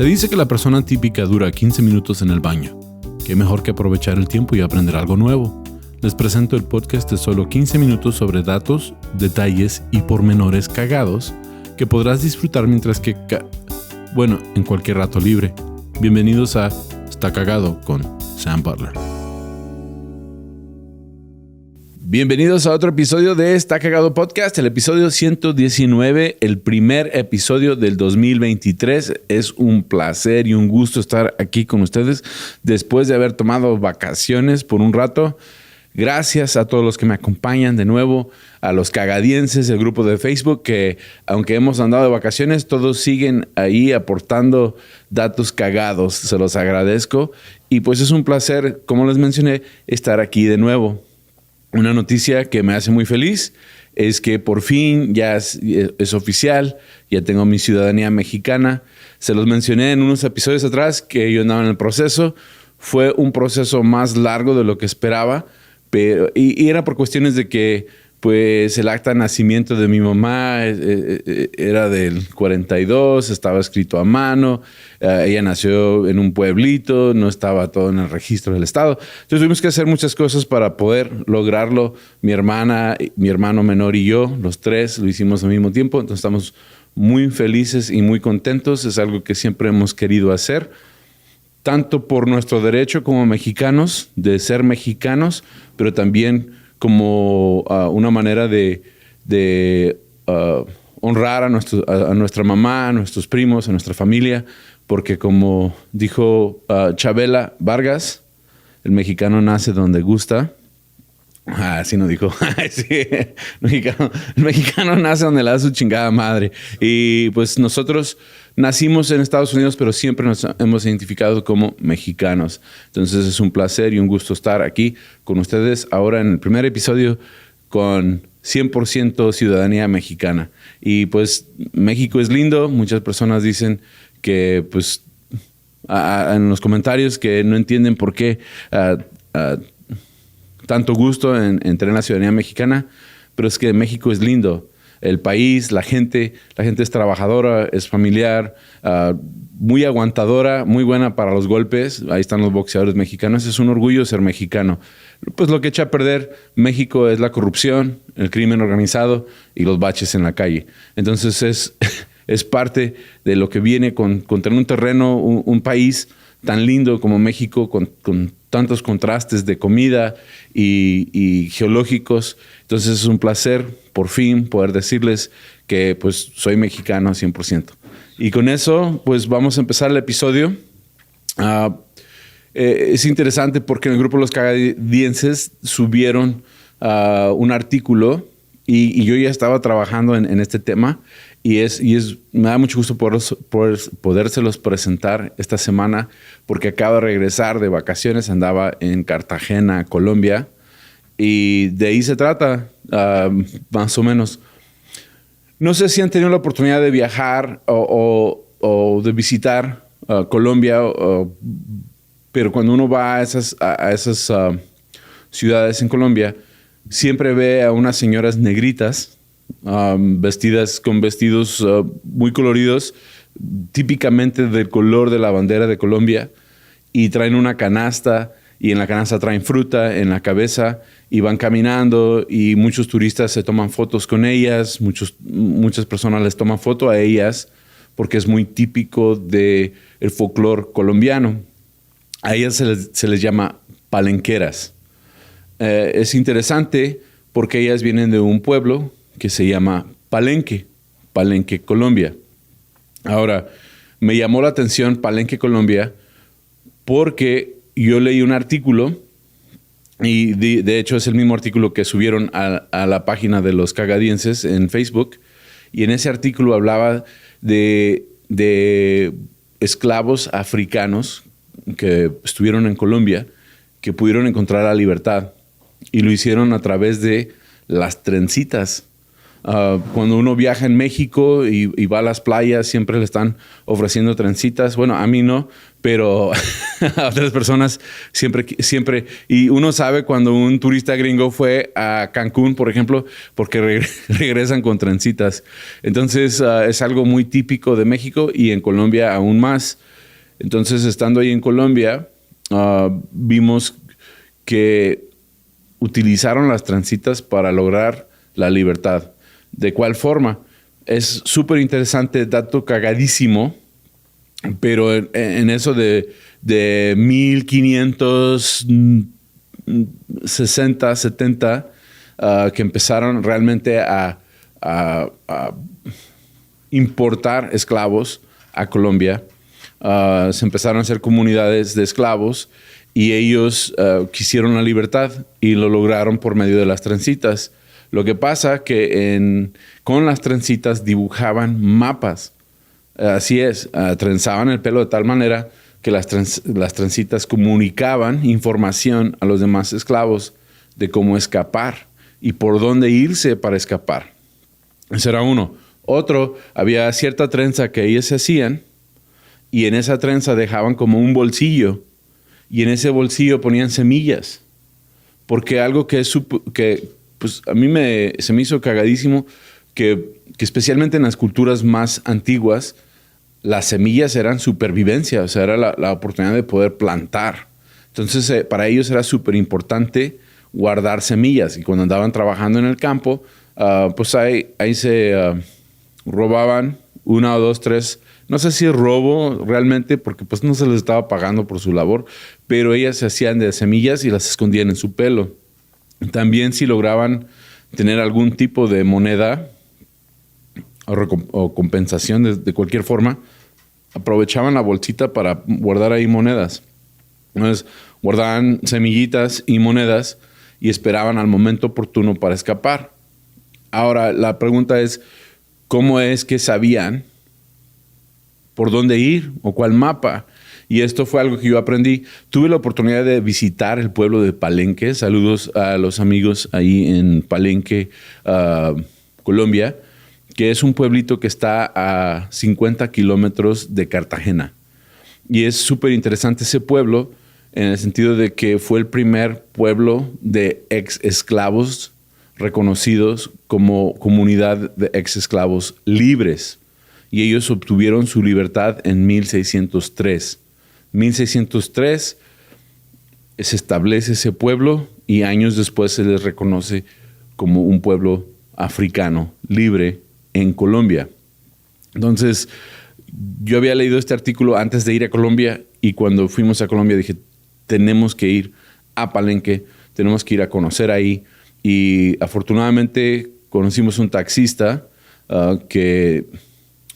Se dice que la persona típica dura 15 minutos en el baño. ¿Qué mejor que aprovechar el tiempo y aprender algo nuevo? Les presento el podcast de solo 15 minutos sobre datos, detalles y pormenores cagados que podrás disfrutar mientras que... en cualquier rato libre. Bienvenidos a Está Cagado con Sam Butler. Bienvenidos a otro episodio de Está Cagado Podcast, el episodio 119, el primer episodio del 2023. Es un placer y un gusto estar aquí con ustedes después de haber tomado vacaciones por un rato. Gracias a todos los que me acompañan de nuevo, a los cagadienses, el grupo de Facebook, que aunque hemos andado de vacaciones, todos siguen ahí aportando datos cagados. Se los agradezco y pues es un placer, como les mencioné, estar aquí de nuevo. Una noticia que me hace muy feliz es que por fin ya es oficial, ya tengo mi ciudadanía mexicana. Se los mencioné en unos episodios atrás que yo andaba en el proceso. Fue un proceso más largo de lo que esperaba, pero y era por cuestiones de que pues el acta de nacimiento de mi mamá era del 42, estaba escrito a mano, ella nació en un pueblito, no estaba todo en el registro del estado. Entonces tuvimos que hacer muchas cosas para poder lograrlo. Mi hermana, mi hermano menor y yo, los tres, lo hicimos al mismo tiempo. Entonces estamos muy felices y muy contentos. Es algo que siempre hemos querido hacer, tanto por nuestro derecho como mexicanos de ser mexicanos, pero también como una manera de honrar a nuestra mamá, a nuestros primos, a nuestra familia, porque como dijo Chabela Vargas, el mexicano nace donde gusta. Así no dijo. Sí, el mexicano nace donde le da su chingada madre. Y pues nosotros nacimos en Estados Unidos, pero siempre nos hemos identificado como mexicanos. Entonces es un placer y un gusto estar aquí con ustedes ahora en el primer episodio con 100% ciudadanía mexicana. Y pues México es lindo. Muchas personas dicen que pues en los comentarios que no entienden por qué tanto gusto en tener la ciudadanía mexicana, pero es que México es lindo. El país, la gente es trabajadora, es familiar, muy aguantadora, muy buena para los golpes. Ahí están los boxeadores mexicanos. Es un orgullo ser mexicano. Pues lo que echa a perder México es la corrupción, el crimen organizado y los baches en la calle. Entonces es parte de lo que viene con tener un terreno, un país tan lindo como México, con tantos contrastes de comida y geológicos. Entonces es un placer por fin poder decirles que pues soy mexicano 100%. Y con eso pues vamos a empezar el episodio. Es interesante porque en el grupo de los cagadienses subieron un artículo y yo ya estaba trabajando en este tema y me da mucho gusto podérselos presentar esta semana porque acabo de regresar de vacaciones, andaba en Cartagena, Colombia, y de ahí se trata, más o menos. No sé si han tenido la oportunidad de viajar o de visitar Colombia, pero cuando uno va a esas ciudades en Colombia, siempre ve a unas señoras negritas vestidas con vestidos muy coloridos, típicamente del color de la bandera de Colombia, y traen una canasta y en la canasta traen fruta en la cabeza y van caminando y muchos turistas se toman fotos con ellas, muchas personas les toman foto a ellas porque es muy típico del folclore colombiano. A ellas se les llama palenqueras. Es interesante porque ellas vienen de un pueblo que se llama Palenque, Colombia. Ahora, me llamó la atención Palenque, Colombia, porque yo leí un artículo y de hecho es el mismo artículo que subieron a la página de los cagadienses en Facebook, y en ese artículo hablaba de esclavos africanos que estuvieron en Colombia, que pudieron encontrar la libertad y lo hicieron a través de las trencitas. Cuando uno viaja en México y va a las playas, siempre le están ofreciendo trencitas. Bueno, a mí no, pero a otras personas siempre. Y uno sabe cuando un turista gringo fue a Cancún, por ejemplo, porque regresan con trencitas. Entonces, es algo muy típico de México y en Colombia aún más. Entonces, estando ahí en Colombia, vimos que utilizaron las trencitas para lograr la libertad. ¿De cuál forma? Es súper interesante, dato cagadísimo, pero en eso de 1560, 70, que empezaron realmente a importar esclavos a Colombia, se empezaron a hacer comunidades de esclavos y ellos quisieron la libertad y lo lograron por medio de las trencitas. Lo que pasa que con las trencitas dibujaban mapas. Así es, trenzaban el pelo de tal manera que las trencitas comunicaban información a los demás esclavos de cómo escapar y por dónde irse para escapar. Ese era uno. Otro, había cierta trenza que ellos se hacían y en esa trenza dejaban como un bolsillo y en ese bolsillo ponían semillas. Porque algo que pues a mí se me hizo cagadísimo que especialmente en las culturas más antiguas, las semillas eran supervivencia, o sea, era la oportunidad de poder plantar. Entonces, para ellos era súper importante guardar semillas. Y cuando andaban trabajando en el campo, pues ahí se robaban 1 o 2, 3. No sé si robo realmente, porque pues no se les estaba pagando por su labor, pero ellas se hacían de semillas y las escondían en su pelo. También si lograban tener algún tipo de moneda o compensación de cualquier forma, aprovechaban la bolsita para guardar ahí monedas. Entonces, guardaban semillitas y monedas y esperaban al momento oportuno para escapar. Ahora, la pregunta es, ¿cómo es que sabían por dónde ir o cuál mapa? Y esto fue algo que yo aprendí. Tuve la oportunidad de visitar el pueblo de Palenque. Saludos a los amigos ahí en Palenque, Colombia, que es un pueblito que está a 50 kilómetros de Cartagena. Y es súper interesante ese pueblo en el sentido de que fue el primer pueblo de ex esclavos reconocidos como comunidad de ex esclavos libres. Y ellos obtuvieron su libertad en 1603. 1603 se establece ese pueblo y años después se les reconoce como un pueblo africano libre en Colombia. Entonces, yo había leído este artículo antes de ir a Colombia y cuando fuimos a Colombia dije, tenemos que ir a Palenque, tenemos que ir a conocer ahí. Y afortunadamente conocimos un taxista que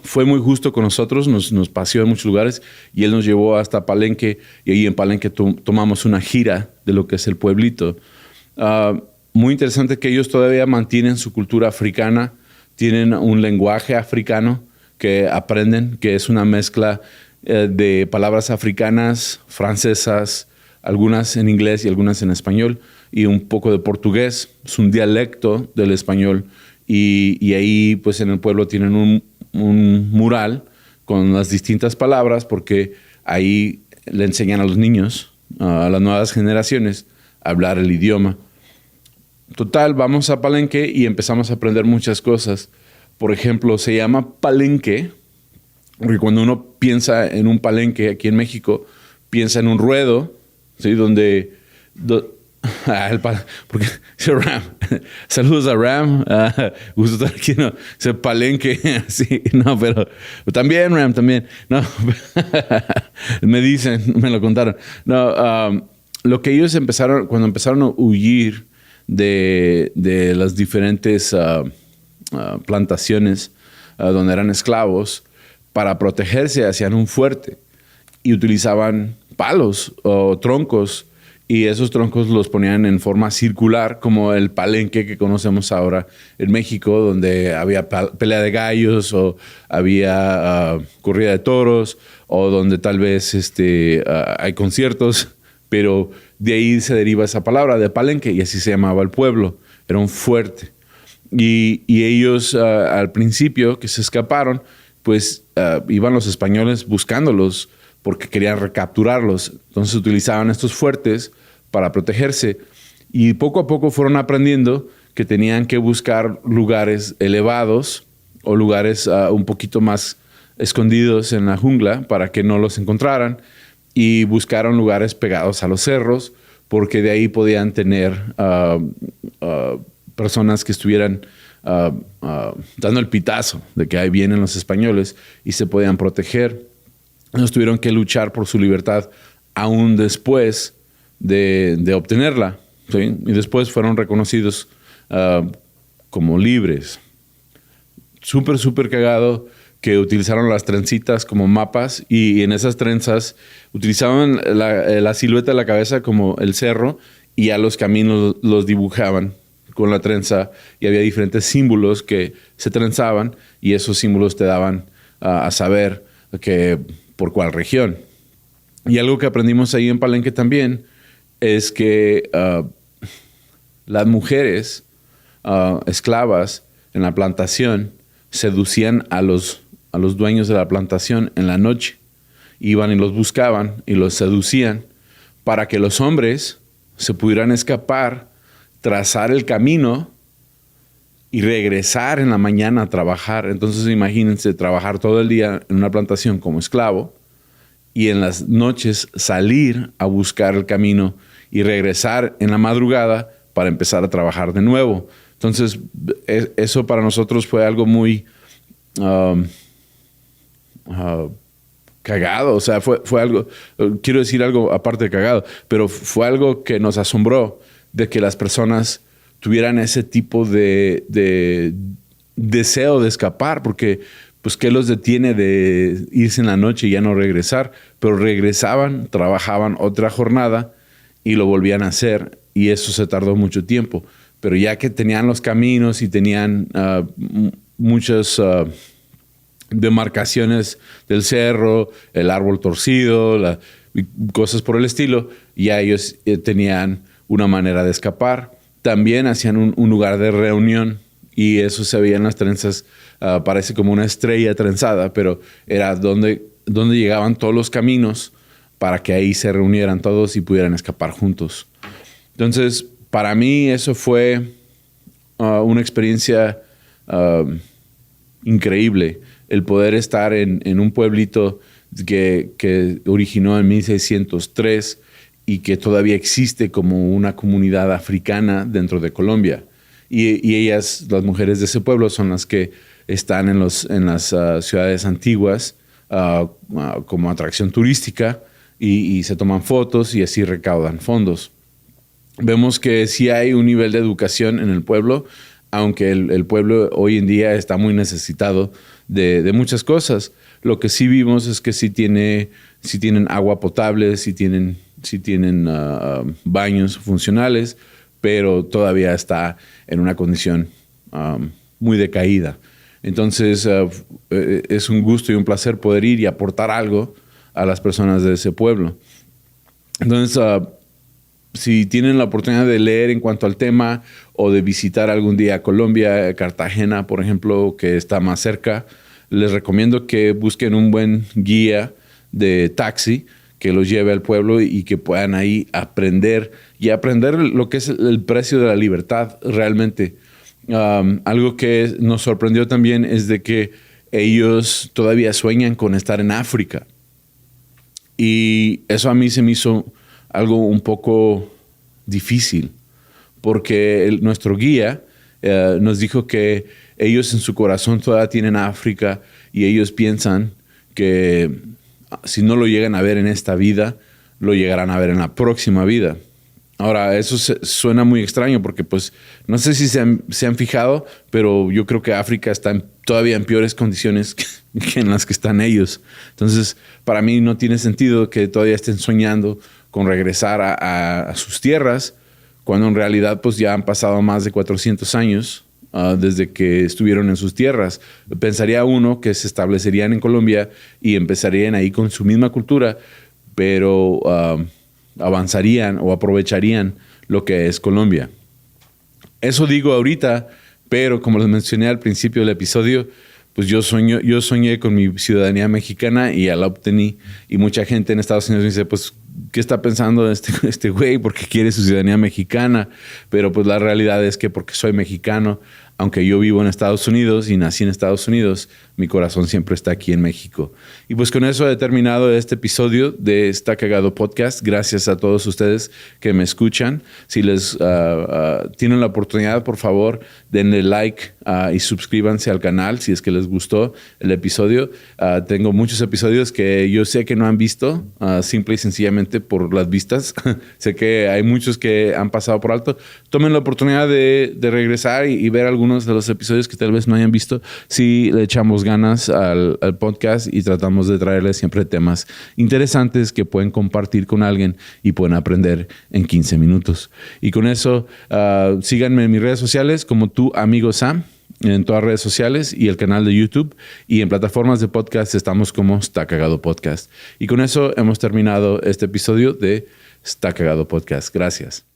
fue muy justo con nosotros, nos paseó en muchos lugares y él nos llevó hasta Palenque y ahí en Palenque tomamos una gira de lo que es el pueblito. Muy interesante que ellos todavía mantienen su cultura africana, tienen un lenguaje africano que aprenden, que es una mezcla de palabras africanas, francesas, algunas en inglés y algunas en español y un poco de portugués. Es un dialecto del español y ahí pues en el pueblo tienen un mural con las distintas palabras porque ahí le enseñan a los niños, a las nuevas generaciones, a hablar el idioma. Total, vamos a Palenque y empezamos a aprender muchas cosas. Por ejemplo, se llama palenque, porque cuando uno piensa en un palenque aquí en México, piensa en un ruedo, ¿sí? Porque Ram, saludos a Ram, gusto estar aquí, no, se palenque, sí, no, pero también Ram, también, no, me dicen, me lo contaron, no, lo que ellos cuando empezaron a huir de las diferentes plantaciones donde eran esclavos, para protegerse hacían un fuerte y utilizaban palos o troncos y esos troncos los ponían en forma circular como el palenque que conocemos ahora en México, donde había pelea de gallos o había corrida de toros o donde tal vez hay conciertos, pero de ahí se deriva esa palabra de palenque y así se llamaba el pueblo, era un fuerte. Y ellos al principio que se escaparon, pues iban los españoles buscándolos porque querían recapturarlos. Entonces utilizaban estos fuertes para protegerse. Y poco a poco fueron aprendiendo que tenían que buscar lugares elevados o lugares un poquito más escondidos en la jungla para que no los encontraran. Y buscaron lugares pegados a los cerros porque de ahí podían tener personas que estuvieran dando el pitazo de que ahí vienen los españoles y se podían proteger. Ellos tuvieron que luchar por su libertad aún después de obtenerla, ¿sí? Y después fueron reconocidos como libres. Súper cagado que utilizaron las trencitas como mapas y en esas trenzas utilizaban la silueta de la cabeza como el cerro y a los caminos los dibujaban con la trenza y había diferentes símbolos que se trenzaban y esos símbolos te daban a saber que por cuál región. Y algo que aprendimos ahí en Palenque también es que las mujeres esclavas en la plantación seducían a los dueños de la plantación en la noche. Iban y los buscaban y los seducían para que los hombres se pudieran escapar, trazar el camino y regresar en la mañana a trabajar. Entonces imagínense trabajar todo el día en una plantación como esclavo y en las noches salir a buscar el camino y regresar en la madrugada para empezar a trabajar de nuevo. Entonces eso para nosotros fue algo muy cagado. O sea, fue algo, quiero decir algo aparte de cagado, pero fue algo que nos asombró de que las personas tuvieran ese tipo de deseo de escapar, porque pues ¿qué los detiene de irse en la noche y ya no regresar? Pero regresaban, trabajaban otra jornada y lo volvían a hacer y eso se tardó mucho tiempo. Pero ya que tenían los caminos y tenían muchas demarcaciones del cerro, el árbol torcido, cosas por el estilo, ya ellos tenían una manera de escapar. También hacían un lugar de reunión y eso se veía en las trenzas, parece como una estrella trenzada, pero era donde llegaban todos los caminos para que ahí se reunieran todos y pudieran escapar juntos. Entonces, para mí eso fue una experiencia increíble, el poder estar en un pueblito que originó en 1603 y que todavía existe como una comunidad africana dentro de Colombia. Y ellas, las mujeres de ese pueblo, son las que están en las ciudades antiguas como atracción turística y se toman fotos y así recaudan fondos. Vemos que sí hay un nivel de educación en el pueblo, aunque el pueblo hoy en día está muy necesitado de muchas cosas. Lo que sí vimos es que sí tienen agua potable, sí tienen baños funcionales, pero todavía está en una condición muy decaída. Entonces es un gusto y un placer poder ir y aportar algo a las personas de ese pueblo. Entonces, si tienen la oportunidad de leer en cuanto al tema o de visitar algún día Colombia, Cartagena, por ejemplo, que está más cerca, les recomiendo que busquen un buen guía de taxi que los lleve al pueblo y que puedan ahí aprender lo que es el precio de la libertad realmente. Algo que nos sorprendió también es de que ellos todavía sueñan con estar en África. Y eso a mí se me hizo algo un poco difícil, porque nuestro guía nos dijo que ellos en su corazón todavía tienen África y ellos piensan que si no lo llegan a ver en esta vida, lo llegarán a ver en la próxima vida. Ahora, eso suena muy extraño porque pues no sé si se han fijado, pero yo creo que África está todavía en peores condiciones que en las que están ellos. Entonces, para mí no tiene sentido que todavía estén soñando con regresar a sus tierras, cuando en realidad pues ya han pasado más de 400 años desde que estuvieron en sus tierras. Pensaría uno que se establecerían en Colombia y empezarían ahí con su misma cultura, pero avanzarían o aprovecharían lo que es Colombia. Eso digo ahorita Pero como les mencioné al principio del episodio, pues yo soñé con mi ciudadanía mexicana y ya la obtení. Y mucha gente en Estados Unidos me dice, pues, ¿qué está pensando este güey? Porque quiere su ciudadanía mexicana. Pero pues la realidad es que porque soy mexicano, aunque yo vivo en Estados Unidos y nací en Estados Unidos, mi corazón siempre está aquí en México. Y pues con eso he terminado este episodio de Está Cagado Podcast. Gracias a todos ustedes que me escuchan. Si les tienen la oportunidad, por favor, denle like y suscríbanse al canal si es que les gustó el episodio. Tengo muchos episodios que yo sé que no han visto, simple y sencillamente por las vistas. Sé que hay muchos que han pasado por alto. Tomen la oportunidad de regresar y ver algunos de los episodios que tal vez no hayan visto. Si le echamos ganas al podcast y tratamos de traerles siempre temas interesantes que pueden compartir con alguien y pueden aprender en 15 minutos. Y con eso, síganme en mis redes sociales como tu amigo Sam, en todas las redes sociales y el canal de YouTube, y en plataformas de podcast estamos como Está Cagado Podcast. Y con eso hemos terminado este episodio de Está Cagado Podcast. Gracias.